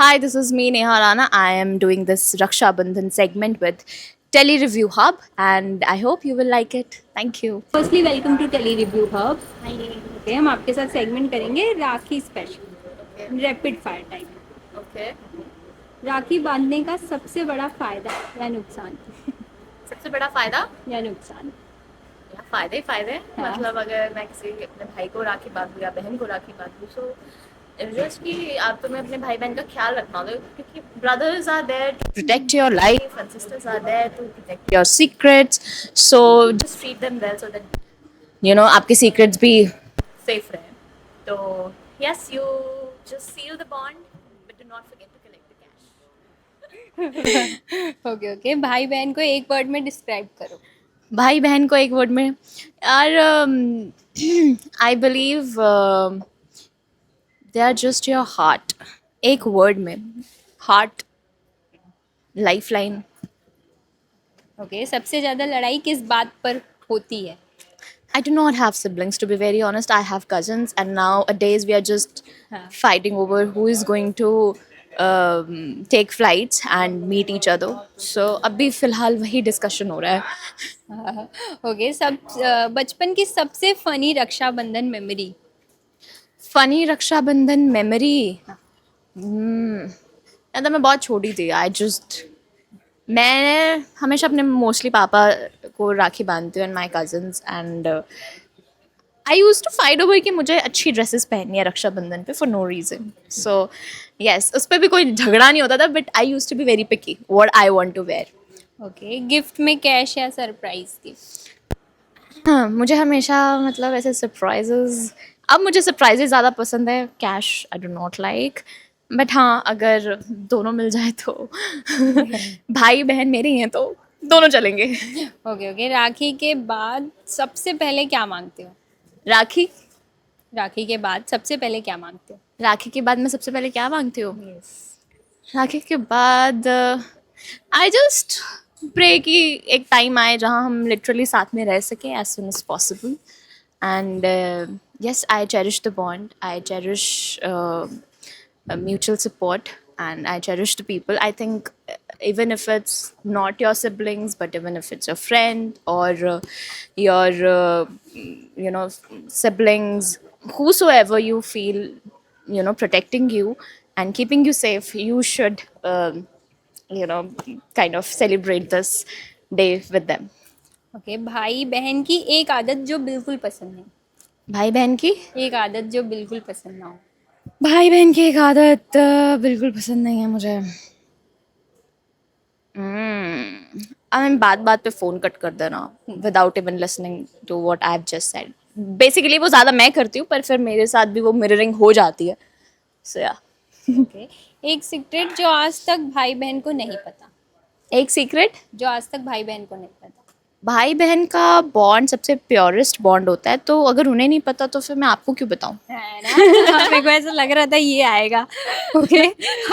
Hi, this is me, Neha Rana. I am doing this Raksha Bandhan segment with Tele Review Hub, and I hope you will like it. Thank you. Firstly welcome to tele review hub. Okay, हम आपके साथ segment करेंगे Rakhi special rapid fire type. Okay. Rakhi बांधने का सबसे बड़ा फायदा या नुकसान सबसे बड़ा फायदा या नुकसान। या फायदे ही फायदे हैं। हाँ। मतलब अगर मैं किसी अपने भाई को राखी बांधूँ या बहन को राखी बांधूँ, सो जस्ट कि आप तुम्हें अपने भाई बहन का ख्याल रखना होगा, क्योंकि brothers are there to protect your life and sisters are there to protect your secrets, so just treat them well so that आपके सीक्रेट्स भी सेफ रहे। तो yes, you just seal the bond but do not forget to collect the cash. Okay okay, भाई बहन को एक word में describe करो। भाई बहन को एक वर्ड में, यार I believe they are just your heart. एक वर्ड में, हार्ट, लाइफ लाइन। ओके, सबसे ज़्यादा लड़ाई किस बात पर होती है? I do not have siblings, to be very honest. I have cousins, and nowadays we are just हाँ। fighting over who is going to take flights and meet each other. So अभी फिलहाल वही डिस्कशन हो रहा है। Okay, बचपन की सबसे funny Rakshabandhan memory. Funny Rakshabandhan memory, यार मैं बहुत छोटी थी। मैं हमेशा अपने मोस्टली पापा को राखी बांधती हूँ and my cousins, and I use to fight over कि मुझे अच्छी ड्रेसेस पहननी है रक्षाबंधन पे for no reason. So yes, उस पर भी कोई झगड़ा नहीं होता था, but I use to be very picky what I want to wear. Okay, gift में कैश या सरप्राइज गिफ्ट? हाँ, मुझे हमेशा मतलब ऐसे सरप्राइजेज, अब मुझे सरप्राइजेज ज़्यादा पसंद है, cash I do not like. But हाँ, अगर दोनों मिल जाए तो भाई बहन मेरे ही हैं तो दोनों चलेंगे। ओके ओके, राखी के बाद सबसे पहले क्या मांगते हो? राखी राखी के बाद सबसे पहले क्या मांगते हो? राखी के बाद मैं सबसे पहले क्या मांगती हूँ? राखी के बाद आई जस्ट प्रे कि एक टाइम आए जहाँ हम लिटरली साथ में रह सकें as soon as possible, and yes, I cherish the bond, I cherish mutual support, and I cherish the people. I think even if it's not your siblings, but even if it's your friend or your siblings, whosoever you feel protecting you and keeping you safe, you should kind of celebrate this day with them. Okay, भाई बहन की एक आदत जो बिल्कुल पसंद नहीं। भाई बहन की एक आदत जो बिल्कुल पसंद ना हो। भाई बहन की एक आदत बिल्कुल पसंद नहीं है मुझे। आई मीन बात बात पे फ़ोन कट कर देना without even listening to what I have just said. Basically वो ज़्यादा मैं करती हूँ, पर फिर मेरे साथ भी वो मिररिंग हो जाती है। सो या ओके, एक सीक्रेट जो आज तक भाई बहन को नहीं पता। एक सीक्रेट जो आज तक भाई बहन को नहीं पता। भाई बहन का बॉन्ड सबसे प्योरेस्ट बॉन्ड होता है, तो अगर उन्हें नहीं पता तो फिर मैं आपको क्यों बताऊं? है ना? मेरे को ऐसा लग रहा था ये आएगा। ओके,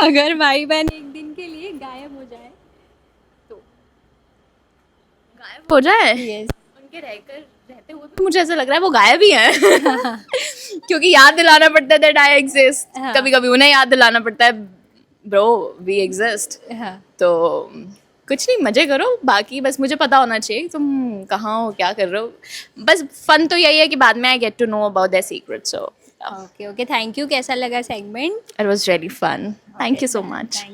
अगर भाई बहन एक दिन के लिए गायब हो जाए तो? गायब हो जाए? यस। उनके रहते हुए भी मुझे ऐसा लग रहा है वो गायब ही हैं। क्योंकि याद दिलाना पड़ता है दैट आई एग्जिस्ट। हाँ। कभी कभी उन्हें याद दिलाना पड़ता है, ब्रो वी एग्जिस्ट। हाँ। तो कुछ नहीं, मजे करो, बाकी बस मुझे पता होना चाहिए तुम कहाँ हो, क्या कर रहे हो। बस फन तो यही है कि बाद में I get to know about their secrets. So okay okay, thank you. कैसा लगा segment? It was really fun. Thank you so much.